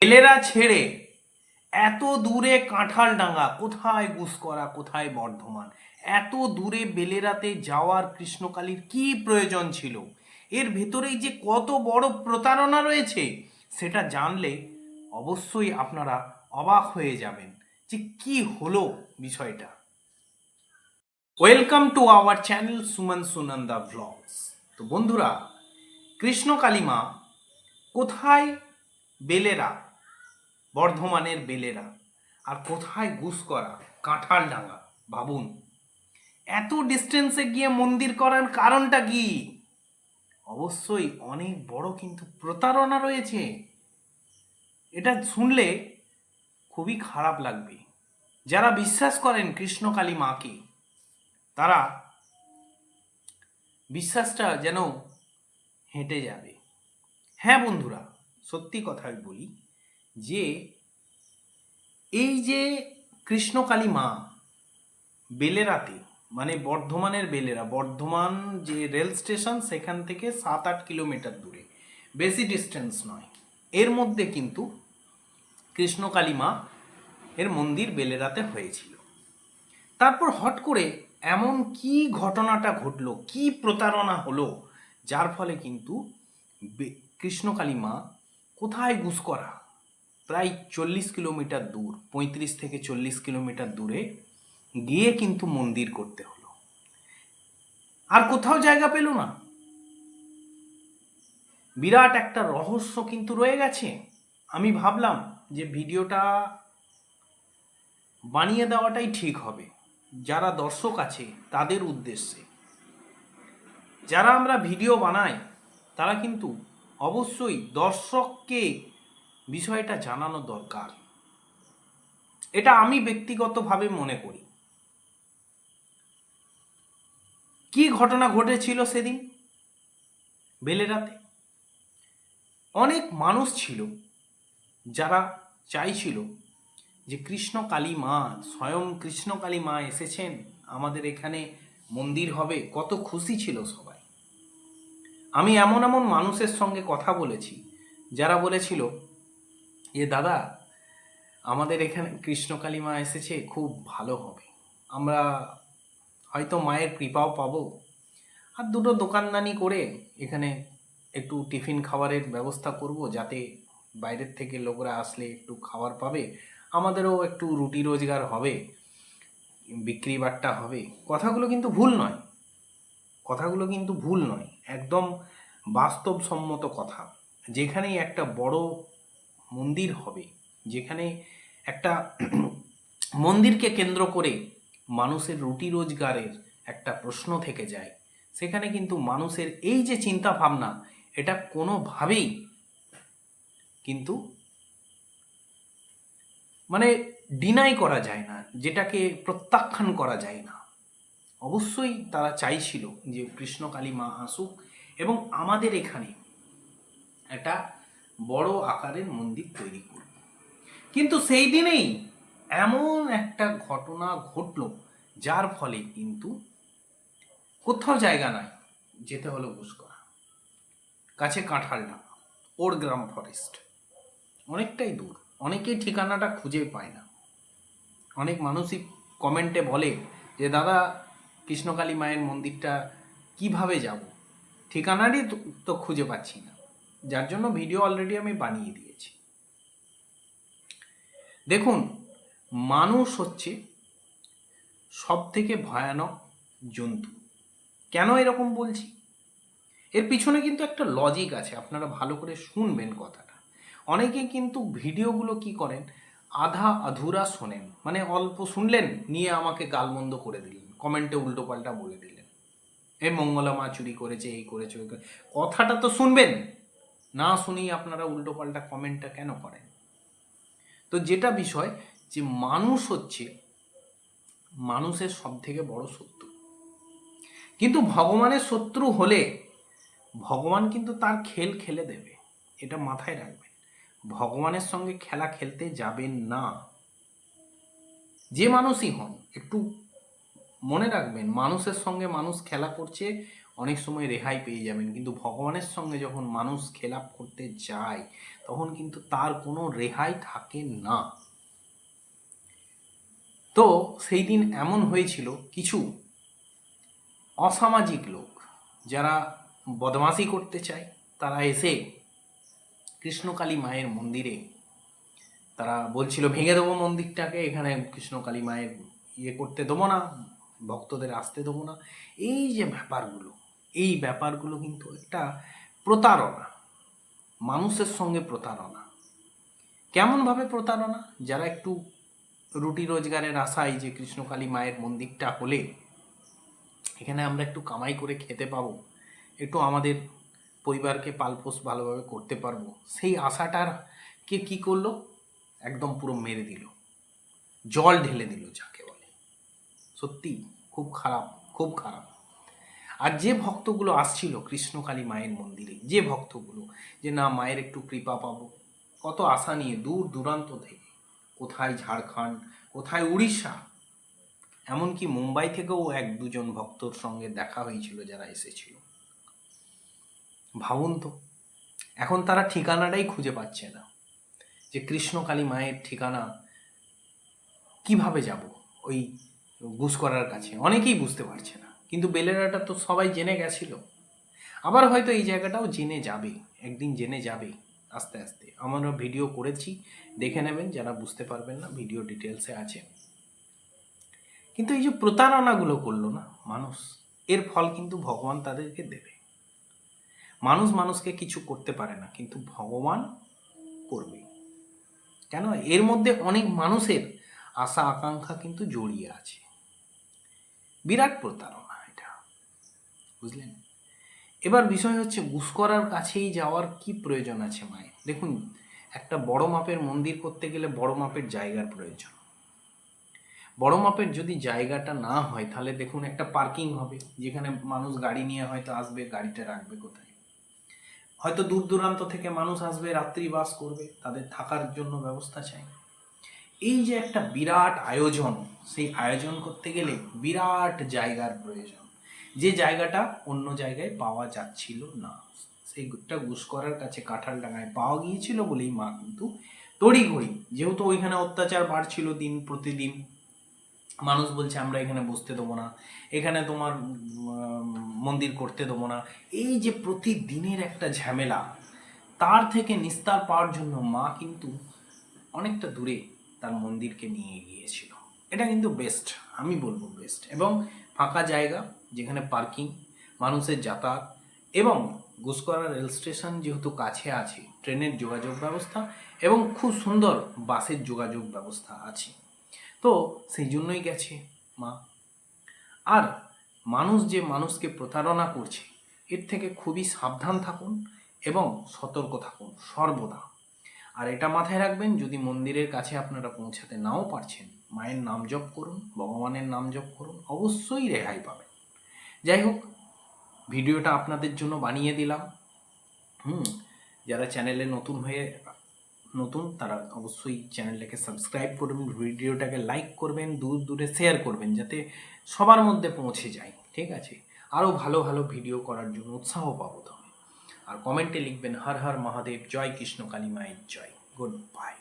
বেলেরা ছেড়ে এত দূরে কাঁঠালডাঙ্গা, কোথায় গুসকরা, কোথায় বর্ধমান, এত দূরে বেলেরাতে যাওয়ার কৃষ্ণকালীর কি প্রয়োজন ছিল? এর ভেতরেই যে কত বড় প্রতারণা রয়েছে সেটা জানলে অবশ্যই আপনারা অবাক হয়ে যাবেন যে কি হলো বিষয়টা। Welcome to our channel Suman Sunanda vlogs. তো বন্ধুরা, কৃষ্ণকালী মা কোথায় বেলেরা, বর্ধমানের বেলেরা, আর কোথায় গুসকরা, কাঁঠালডাঙ্গা। ভাবুন, এত ডিস্টেন্সে গিয়ে মন্দির করার কারণটা কি? অবশ্যই অনেক বড় কিন্তু প্রতারণা রয়েছে। এটা শুনলে খুবই খারাপ লাগবে। যারা বিশ্বাস করেন কৃষ্ণকালী মাকে, তারা বিশ্বাসটা যেন হেঁটে যাবে। হ্যাঁ বন্ধুরা, সত্যি কথাই বলি যে এই যে কৃষ্ণকালী মা বেলেরাতে, মানে বর্ধমানের বেলেরা, বর্ধমান যে রেল স্টেশন সেখান থেকে 7-8 কিলোমিটার দূরে, বেশি ডিস্টেন্স নয়, এর মধ্যে কিন্তু কৃষ্ণকালী মা এর মন্দির বেলেরাতে হয়েছিল। তারপর হট করে এমন কি ঘটনাটা ঘটলো, কি প্রতারণা হলো, যার ফলে কিন্তু কৃষ্ণকালী মা কোথায় গুসকরা, প্রায় 40 কিলোমিটার দূর, 35 থেকে 40 কিলোমিটার দূরে গিয়ে কিন্তু মন্দির করতে হলো। আর কোথাও জায়গা পেল না। বিরাট একটা রহস্য কিন্তু রয়ে গেছে। আমি ভাবলাম যে ভিডিওটা বানিয়ে দেওয়াটাই ঠিক হবে, যারা দর্শক আছে তাদের উদ্দেশ্যে। যারা আমরা ভিডিও বানাই তারা কিন্তু অবশ্যই দর্শককে বিষয়টা জানানো দরকার, এটা আমি ব্যক্তিগতভাবে মনে করি। কি ঘটনা ঘটেছিল সেদিন বেলেরাতে? অনেক মানুষ ছিল যারা চাইছিল যে কৃষ্ণকালী মা, স্বয়ং কৃষ্ণকালী মা এসেছেন, আমাদের এখানে মন্দির হবে। কত খুশি ছিল সবাই। আমি এমন এমন মানুষের সঙ্গে কথা বলেছি যারা বলেছিল যে দাদা, আমাদের এখানে কৃষ্ণকালী মা এসেছে, খুব ভালো হবে, আমরা হয়তো মায়ের কৃপাও পাবো, আর দুটো দোকানদানি করে এখানে একটু টিফিন খাবারের ব্যবস্থা করব, যাতে বাইরের থেকে লোকরা আসলে একটু খাবার পাবে, আমাদেরও একটু রুটি রোজগার হবে, বিক্রি বাট্টা হবে। কথাগুলো কিন্তু ভুল নয়, কথাগুলো কিন্তু ভুল নয়, একদম বাস্তবসম্মত কথা। যেখানেই একটা বড় মন্দির হবে, যেখানে একটা মন্দিরকে কেন্দ্র করে মানুষের রুটি রোজগারের একটা প্রশ্ন থেকে যায়, সেখানে কিন্তু মানুষের এই যে চিন্তা ভাবনা, এটা কোনোভাবেই কিন্তু মানে ডিনাই করা যায় না, যেটাকে প্রত্যাখ্যান করা যায় না। অবশ্যই তারা চাইছিল যে কৃষ্ণকালী মা আসুক এবং আমাদের এখানে একটা বড় আকারের মন্দির তৈরি করব। কিন্তু সেই দিনেই এমন একটা ঘটনা ঘটল, যার ফলে কিন্তু কোথাও জায়গা নাই, যেতে হলো গুসকরা, কাছে কাঁঠালডাঙ্গা, ওরগ্রাম ফরেস্ট, অনেকটাই দূর। অনেকেই ঠিকানাটা খুঁজে পায় না। অনেক মানুষই কমেন্টে বলে যে দাদা, কৃষ্ণকালী মায়ের মন্দিরটা কিভাবে যাব, ঠিকানারই তো খুঁজে পাচ্ছি না। যার জন্য ভিডিও অলরেডি আমি বানিয়ে দিয়েছি। দেখুন, মানুষ হচ্ছে সব থেকে ভয়ানক জন্তু। কেন এরকম বলছি? এর পিছনে কিন্তু একটা লজিক আছে, আপনারা ভালো করে শুনবেন কথাটা। অনেকে কিন্তু ভিডিওগুলো কি করেন, আধা আধুরা শোনেন, মানে অল্প শুনলেন, নিয়ে আমাকে গালমন্দ করে দিলেন, কমেন্টে উল্টোপাল্টা বলে দিলেন, এই মঙ্গলা মা চুরি করেছে, এই করেছে, ওই করেছে। কথাটা তো শুনবেন, না শুনেই আপনারা উল্টোপাল্টা কমেন্টটা কেন করেন? তো যেটা বিষয়, যে মানুষ হচ্ছে মানুষের সব থেকে বড় শত্রু। কিন্তু ভগবানের শত্রু হলে ভগবান কিন্তু তার খেল খেলে দেবে, এটা মাথায় রাখবেন। ভগবানের সঙ্গে খেলা খেলতে যাবেন না, যে মানুষই হন। একটু মনে রাখবেন, মানুষের সঙ্গে মানুষ খেলা করছে, অনেক সময় রেহাই পেয়ে যাবেন, কিন্তু ভগবানের সঙ্গে যখন মানুষ খেলাপ করতে যায় তখন কিন্তু তার কোনো রেহাই থাকে না। তো সেই দিন এমন হয়েছিল, কিছু অসামাজিক লোক যারা বদমাশি করতে চায় তারা এসে কৃষ্ণকালী মায়ের মন্দিরে তারা বলছিল ভেঙে দেবো মন্দিরটাকে, এখানে কৃষ্ণকালী মায়ের ইয়ে করতে দেবো না, ভক্তদের আসতে দেবো না। এই যে ব্যাপারগুলো, এই ব্যাপারগুলো কিন্তু একটা প্রতারণা, মানুষের সঙ্গে প্রতারণা। কেমনভাবে প্রতারণা? যারা একটু রুটি রোজগারের আশায় যে কৃষ্ণকালী মায়ের মন্দিরটা হলে এখানে আমরা একটু কামাই করে খেতে পাবো, একটু আমাদের পরিবারকে পালপোষ ভালোভাবে করতে পারবো, সেই আশাটার কে কী করলো, একদম পুরো মেরে দিল, জল ঢেলে দিল যাকে বলে। সত্যি খুব খারাপ, খুব খারাপ। আর যে ভক্তগুলো আসছিল কৃষ্ণকালী মায়ের মন্দিরে, যে ভক্তগুলো যে না মায়ের একটু কৃপা পাবো, কত আশা নিয়ে দূর দূরান্ত থেকে, কোথায় ঝাড়খণ্ড, কোথায় উড়িষ্যা, এমনকি মুম্বাই থেকেও এক দুজন ভক্তর সঙ্গে দেখা হয়েছিল যারা এসেছিল। ভাবুন তো, এখন তারা ঠিকানাটাই খুঁজে পাচ্ছে না, যে কৃষ্ণকালী মায়ের ঠিকানা কিভাবে যাব ওই গুসকরার কাছে, অনেকেই বুঝতে পারছে না। কিন্তু বেলেরাটা তো সবাই জেনে গেছিল, আবার হয়তো এই জায়গাটাও জেনে যাবে, একদিন জেনে যাবে আস্তে আস্তে। আমরা ভিডিও করেছি, দেখে নেবেন, যারা বুঝতে পারবেন না ভিডিও ডিটেলসে আছে। কিন্তু এই যে প্রতারণাগুলো করলো না মানুষ, এর ফল কিন্তু ভগবান তাদেরকে দেবে। মানুষ মানুষকে কিছু করতে পারে না, কিন্তু ভগবান করবে। কেন? এর মধ্যে অনেক মানুষের আশা আকাঙ্ক্ষা কিন্তু জড়িয়ে আছে। বিরাট প্রতারণা এটা, বুঝলেন? এবার বিষয় হচ্ছে গুসকরার কাছেই যাওয়ার কি প্রয়োজন আছে মায়ের? দেখুন, একটা বড় মাপের মন্দির করতে গেলে বড় মাপের জায়গার প্রয়োজন। বড় মাপের যদি জায়গাটা না হয় তাহলে দেখুন একটা পার্কিং হবে, যেখানে মানুষ গাড়ি নিয়ে হয়তো আসবে, গাড়িটা রাখবে কোথায়? হয়তো দূর দূরান্ত থেকে মানুষ আসবে, রাত্রি বাস করবে, তাদের থাকার জন্য ব্যবস্থা চাই। এই যে একটা বিরাট আয়োজন, সেই আয়োজন করতে গেলে বিরাট জায়গার প্রয়োজন, যে জায়গাটা অন্য জায়গায় পাওয়া যাচ্ছিল না। সেইটা গুসকরার কাছে কাঁঠালডাঙ্গায় পাওয়া গিয়েছিল বলেই মা কিন্তু তড়িঘড়ি, যেহেতু ওইখানে অত্যাচার বাড়ছিল দিন প্রতিদিন, মানুষ বলছে আমরা এখানে বসতে দেবো না, এখানে তোমার মন্দির করতে দেবো না, এই যে প্রতিদিনের একটা ঝামেলা, তার থেকে নিস্তার পাওয়ার জন্য মা কিন্তু অনেকটা দূরে তার মন্দিরকে নিয়ে গিয়েছিল। এটা কিন্তু বেস্ট, আমি বলবো বেস্ট। এবং ফাঁকা জায়গা, যেখানে পার্কিং, মানুষের যাতায়াত, এবং গুসকরা রেল স্টেশন যেহেতু কাছে আছে, ট্রেনের যোগাযোগ ব্যবস্থা এবং খুব সুন্দর বাসের যোগাযোগ ব্যবস্থা আছে, তো সেই জন্যই গেছে মা। আর মানুষ যে মানুষকে প্রতারণা করছে, এর থেকে খুবই সাবধান থাকুন এবং সতর্ক থাকুন সর্বদা। আর এটা মাথায় রাখবেন, যদি মন্দিরের কাছে আপনারা পৌঁছাতে নাও পারছেন, মায়ের নাম জপ করুন, ভগবানের নাম জপ করুন, অবশ্যই রেহাই পাবেন। যাই হোক, ভিডিওটা আপনাদের জন্য বানিয়ে দিলাম। যারা চ্যানেলে নতুন তারা অবশ্যই চ্যানেলটাকে সাবস্ক্রাইব করবেন, ভিডিওটাকে লাইক করবেন, দূর দূরে শেয়ার করবেন, যাতে সবার মধ্যে পৌঁছে যায়। ঠিক আছে? আরও ভালো ভালো ভিডিও করার জন্য উৎসাহ পাবো তবে। আর কমেন্টে লিখবেন হর হর মহাদেব, জয় কৃষ্ণ কালী মায়ের জয়। Good bye.